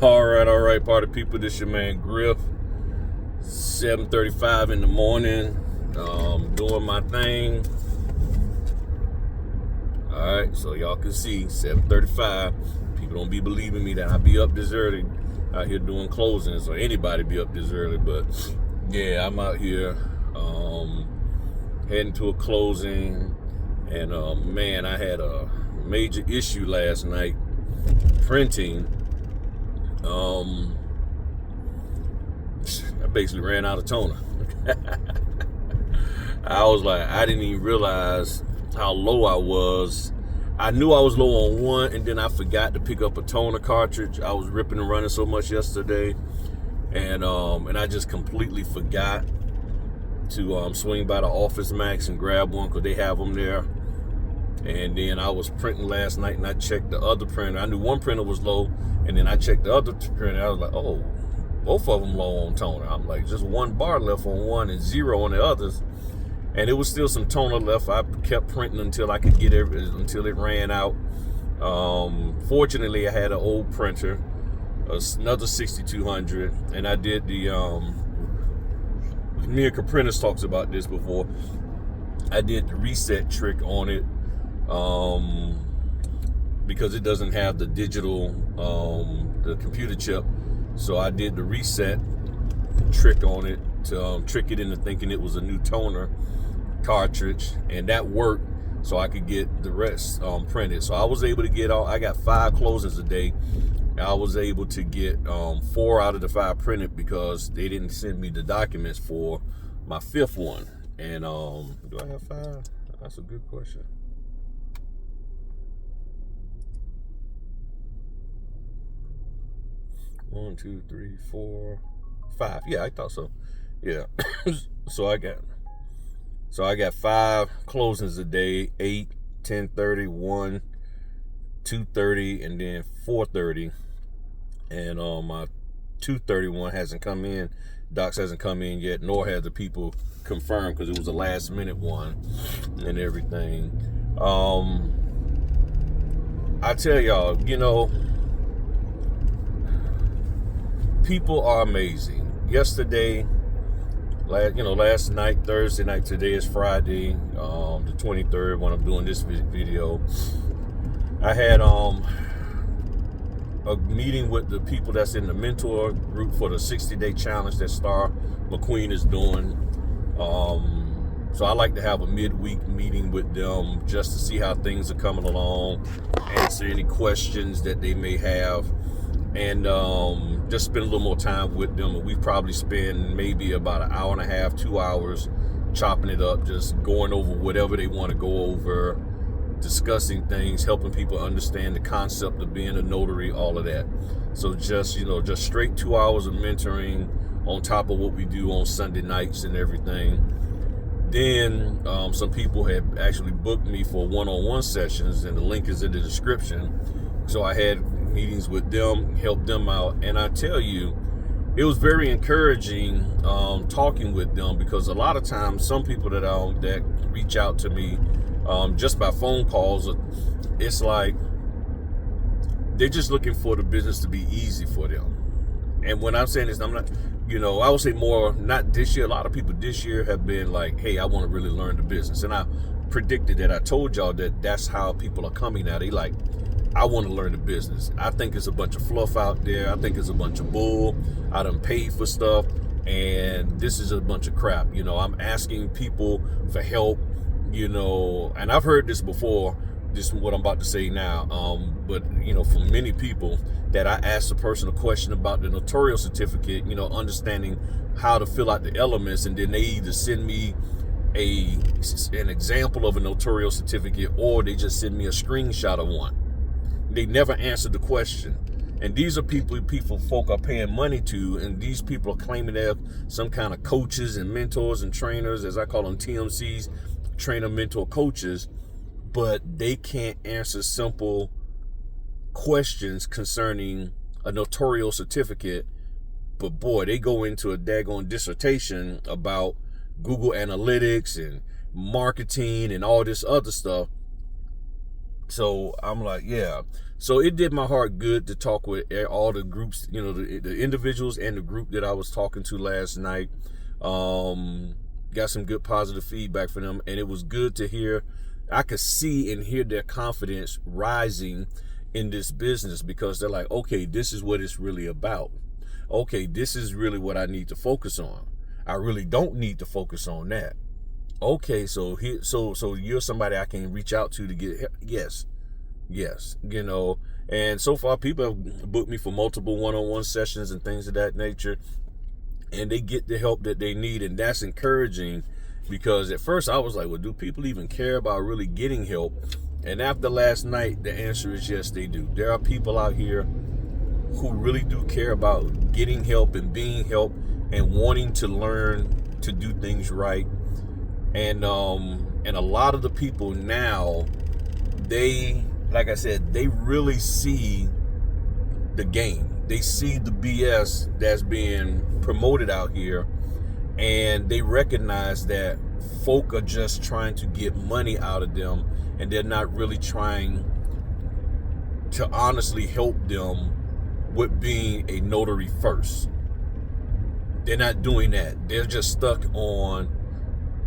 All right, party people. This your man Griff. 7:35 in the morning. Doing my thing. All right, so y'all can see 7:35. People don't be believing me that I be up this early out here doing closings, or anybody be up this early. But yeah, I'm out here heading to a closing, and man, I had a major issue last night printing. I basically ran out of toner. I was like, I didn't even realize how low I was. I knew I was low on one, and then I forgot to pick up a toner cartridge. I was ripping and running so much yesterday, and I just completely forgot to swing by the Office Max and grab one, because they have them there. And then I was printing last night, and I checked the other printer. I knew one printer was low, and then I checked the other printer. I was like, oh, both of them low on toner. I'm like, just one bar left on one and 0 on the others. And it was still some toner left. I kept printing until I could get it, until it ran out. Fortunately, I had an old printer, another 6200, and I did the, me and Caprinas talks about this before. I did the reset trick on it. Because it doesn't have the digital, the computer chip. So I did the reset trick on it to trick it into thinking it was a new toner cartridge, and that worked, so I could get the rest printed. So I was able to get I got 5 closings a day. I was able to get 4 out of the 5 printed because they didn't send me the documents for my 5th one. And do I have 5? That's a good question. 1, 2, 3, 4, 5. Yeah, I thought so. Yeah. So I got 5 closings a day: 8, 10:30, 1, 2:30, and then 4:30. And my 2:31 hasn't come in. Docs hasn't come in yet, nor have the people confirmed, because it was a last minute one and everything. I tell y'all, people are amazing. Yesterday, last night, Thursday night, today is Friday, the 23rd, when I'm doing this video. I had a meeting with the people that's in the mentor group for the 60-day challenge that Star McQueen is doing. So I like to have a midweek meeting with them just to see how things are coming along, answer any questions that they may have, and just spend a little more time with them. And we probably spend maybe about an hour and a half, 2 hours chopping it up, just going over whatever they want to go over, discussing things, helping people understand the concept of being a notary, all of that. So just straight 2 hours of mentoring on top of what we do on Sunday nights and everything. Then some people had actually booked me for one-on-one sessions, and the link is in the description. So I had meetings with them, helped them out, and I tell you, it was very encouraging talking with them, because a lot of times some people that reach out to me just by phone calls, it's like they're just looking for the business to be easy for them. And when I'm saying this, I'm not, I would say more, not this year. A lot of people this year have been like, hey, I want to really learn the business. And I predicted that. I told y'all that that's how people are coming now. They like, I want to learn the business. I think it's a bunch of fluff out there. I think it's a bunch of bull. I done paid for stuff, and this is a bunch of crap. I'm asking people for help, and I've heard this before. This is what I'm about to say now. But for many people, that I asked a person a question about the notarial certificate, understanding how to fill out the elements, and then they either send me an example of a notarial certificate, or they just send me a screenshot of one. They never answered the question. And these are folk are paying money to, and these people are claiming they're some kind of coaches and mentors and trainers, as I call them, TMCs, trainer, mentor, coaches, but they can't answer simple questions concerning a notarial certificate. But boy, they go into a daggone dissertation about Google Analytics and marketing and all this other stuff. So I'm like, yeah. So it did my heart good to talk with all the groups, you know, the individuals and the group that I was talking to last night. Got some good positive feedback from them, and it was good to hear. I could see and hear their confidence rising in this business, because they're like, okay, this is what it's really about. Okay, this is really what I need to focus on. I really don't need to focus on that. Okay, so here, so you're somebody I can reach out to get help. Yes, you know. And so far, people have booked me for multiple one-on-one sessions and things of that nature, and they get the help that they need, and that's encouraging. Because at first I was like, well, do people even care about really getting help? And after last night, the answer is yes, they do. There are people out here who really do care about getting help and being helped and wanting to learn to do things right. And a lot of the people now, they, like I said, they really see the game. They see the BS that's being promoted out here, and they recognize that folk are just trying to get money out of them, and they're not really trying to honestly help them with being a notary first. They're not doing that. They're just stuck on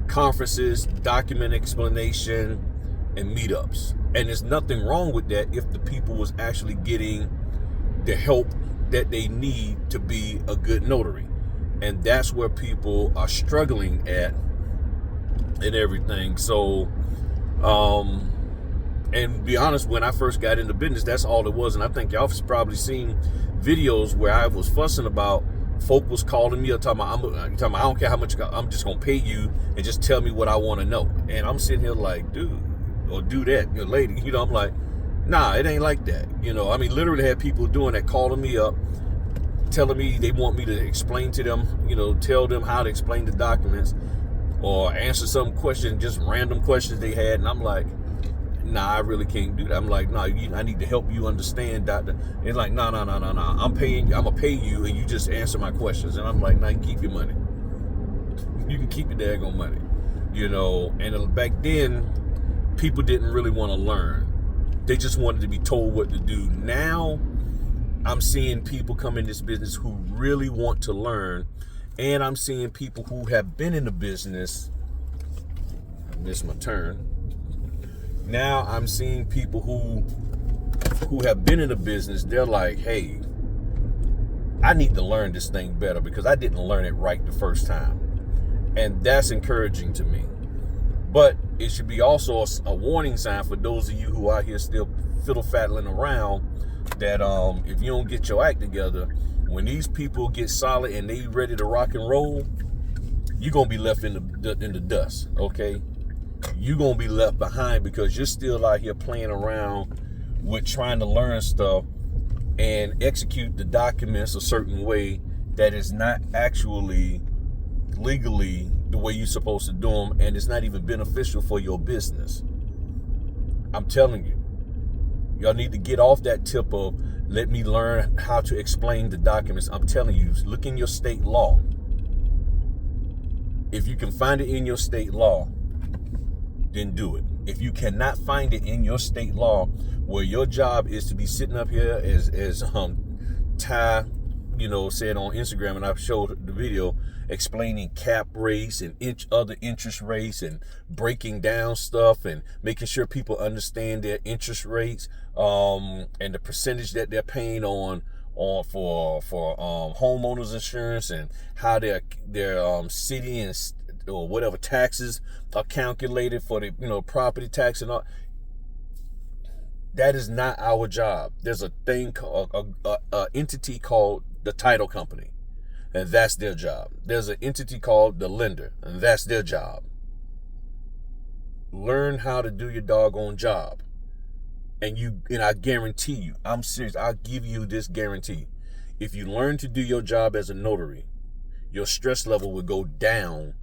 conferences, document explanation, and meetups. And there's nothing wrong with that if the people was actually getting the help that they need to be a good notary. And that's where people are struggling at and everything. So, and to be honest, when I first got into business, that's all it was. And I think y'all have probably seen videos where I was fussing about folk was calling me or talking about, I don't care how much, I'm just going to pay you and just tell me what I want to know. And I'm sitting here like, dude, or do that, you know, lady, you know, I'm like, nah, it ain't like that. You know, I mean, literally had people doing that, calling me up, telling me they want me to explain to them, you know, tell them how to explain the documents or answer some question, just random questions they had. And I'm like, nah, I really can't do that. I'm like, nah, I need to help you understand, doctor. And it's like, no. I'm going to pay you and you just answer my questions. And I'm like, nah, you keep your money. You can keep your daggone money. You know, and back then, people didn't really want to learn. They just wanted to be told what to do. Now, I'm seeing people come in this business who really want to learn. And I'm seeing people who have been in the business. I missed my turn. Now I'm seeing people who have been in the business. They're like, hey, I need to learn this thing better because I didn't learn it right the first time. And that's encouraging to me. But it should be also a warning sign for those of you who are here still fiddle-faddling around that if you don't get your act together, when these people get solid and they ready to rock and roll, you're going to be left in the dust, okay? You're going to be left behind because you're still out here playing around with trying to learn stuff and execute the documents a certain way that is not actually legally the way you're supposed to do them, and it's not even beneficial for your business. I'm telling you, y'all need to get off that tip of let me learn how to explain the documents. I'm telling you, look in your state law. If you can find it in your state law, then do it. If you cannot find it in your state law, where your job is to be sitting up here as Ty, you know, said on Instagram, and I've showed the video explaining cap rates and other interest rates and breaking down stuff and making sure people understand their interest rates and the percentage that they're paying on for homeowners insurance and how their city and or whatever taxes are calculated for the, you know, property tax and all. That is not our job. There's a thing called a entity called the title company, and that's their job. There's an entity called the lender, and that's their job. Learn how to do your doggone job. And I guarantee you, I'm serious, I'll give you this guarantee. If you learn to do your job as a notary, your stress level will go down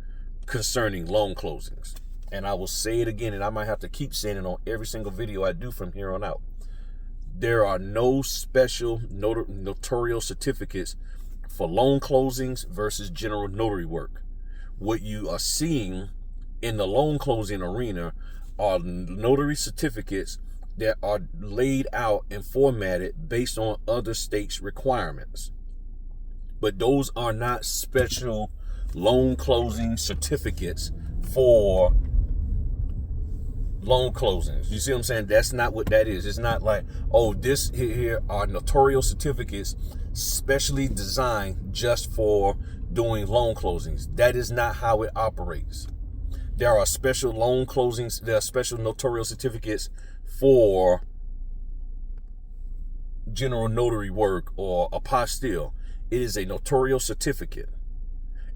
concerning loan closings. And I will say it again, and I might have to keep saying it on every single video I do from here on out. There are no special notarial certificates for loan closings versus general notary work. What you are seeing in the loan closing arena are notary certificates that are laid out and formatted based on other states' requirements. But those are not special loan closing certificates for loan closings. You see what I'm saying? That's not what that is. It's not like, oh, this here are notarial certificates specially designed just for doing loan closings. That is not how it operates. There are special loan closings, there are special notarial certificates for general notary work or apostille. It is a notarial certificate.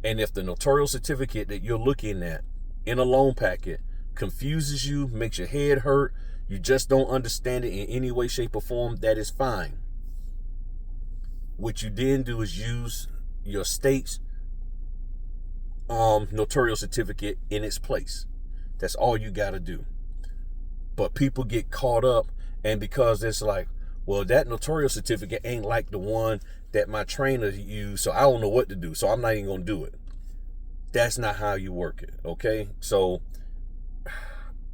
And if the notarial certificate that you're looking at in a loan packet confuses you, makes your head hurt, you just don't understand it in any way, shape, or form, that is fine. What you then do is use your state's notarial certificate in its place. That's all you got to do. But people get caught up, and because it's like, well, that notarial certificate ain't like the one that my trainer used, so I don't know what to do, so I'm not even going to do it. That's not how you work it, okay? So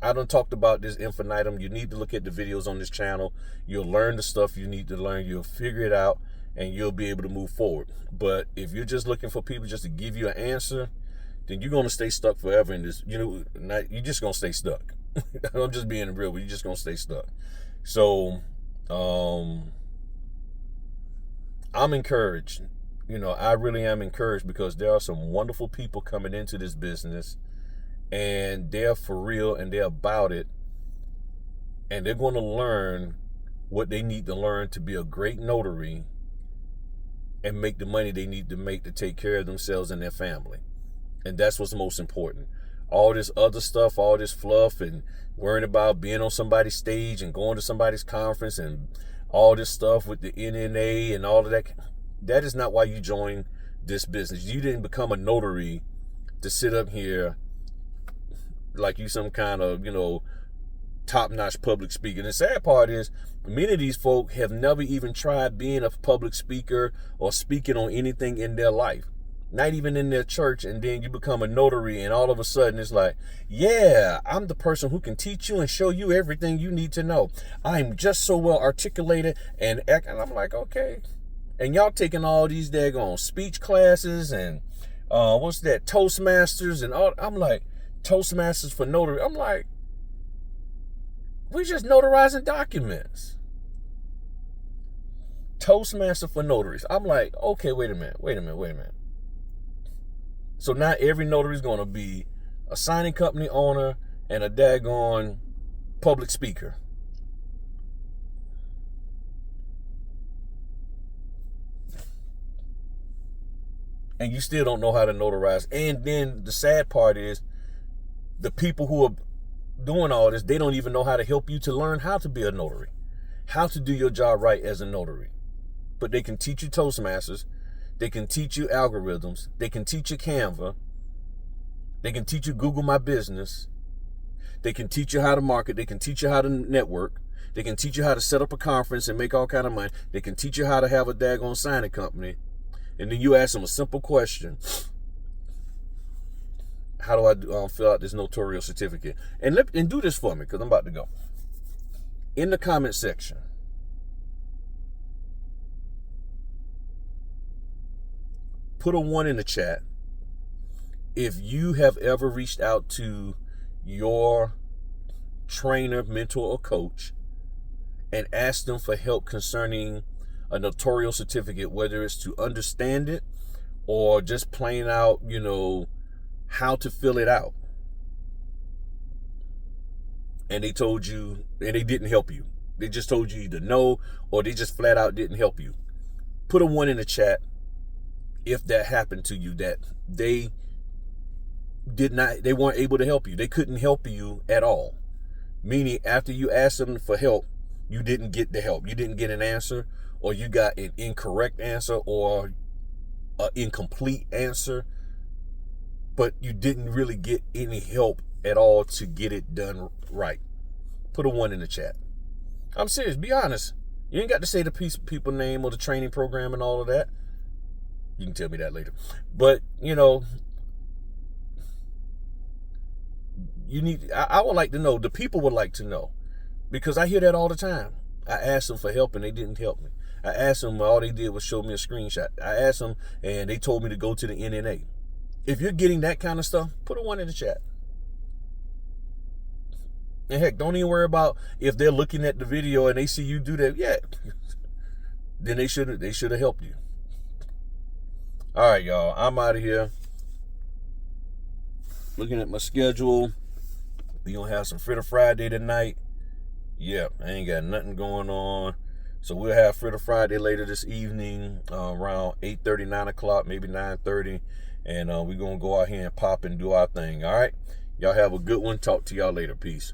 I done talked about this infinitum. You need to look at the videos on this channel. You'll learn the stuff you need to learn. You'll figure it out, and you'll be able to move forward. But if you're just looking for people just to give you an answer, then you're going to stay stuck forever in this. You're just going to stay stuck. I'm just being real, but you're just going to stay stuck. So I'm encouraged. I really am encouraged, because there are some wonderful people coming into this business, and they're for real, and they're about it, and they're going to learn what they need to learn to be a great notary and make the money they need to make to take care of themselves and their family. And that's what's most important. All this other stuff, all this fluff, and worrying about being on somebody's stage and going to somebody's conference and all this stuff with the NNA and all of that, that is not why you joined this business. You didn't become a notary to sit up here like you some kind of, top-notch public speaker. And the sad part is, many of these folk have never even tried being a public speaker or speaking on anything in their life, not even in their church. And then you become a notary, and all of a sudden it's like, yeah, I'm the person who can teach you and show you everything you need to know. I'm just so well articulated and I'm like, okay. And y'all taking all these daggone speech classes and what's that, Toastmasters and all. I'm like, Toastmasters for notary. I'm like, we're just notarizing documents. Toastmaster for notaries. I'm like, okay, wait a minute. So now every notary is going to be a signing company owner and a daggone public speaker. And you still don't know how to notarize. And then the sad part is, the people who are doing all this, they don't even know how to help you to learn how to be a notary, how to do your job right as a notary. But they can teach you Toastmasters, they can teach you algorithms, they can teach you Canva, they can teach you Google My Business, they can teach you how to market, they can teach you how to network, they can teach you how to set up a conference and make all kind of money, they can teach you how to have a daggone signing company. And then you ask them a simple question: how do I fill out this notarial certificate? And do this for me, because I'm about to go. In the comment section, put a 1 in the chat if you have ever reached out to your trainer, mentor, or coach and asked them for help concerning a notarial certificate, whether it's to understand it or just plain out, how to fill it out. And they told you, and they didn't help you. They just told you either no, or they just flat out didn't help you. Put a 1 in the chat if that happened to you, that they weren't able to help you. They couldn't help you at all. Meaning, after you asked them for help, you didn't get the help. You didn't get an answer, or you got an incorrect answer or an incomplete answer, but you didn't really get any help at all to get it done right. Put a 1 in the chat. I'm serious. Be honest. You ain't got to say the people name or the training program and all of that. You can tell me that later. But, you need, I would like to know, the people would like to know, Because I hear that all the time. I asked them for help and they didn't help me. I asked them, all they did was show me a screenshot. I asked them and they told me to go to the NNA. If you're getting that kind of stuff, put a 1 in the chat. And heck, don't even worry about if they're looking at the video and they see you do that. Yeah, then they should have helped you. All right, y'all. I'm out of here. Looking at my schedule. We gonna have some Fritter Friday tonight. Yeah, I ain't got nothing going on. So we'll have Fritter Friday later this evening, around 8:30, 9 o'clock, maybe 9:30. And we're going to go out here and pop and do our thing. All right? Y'all have a good one. Talk to y'all later. Peace.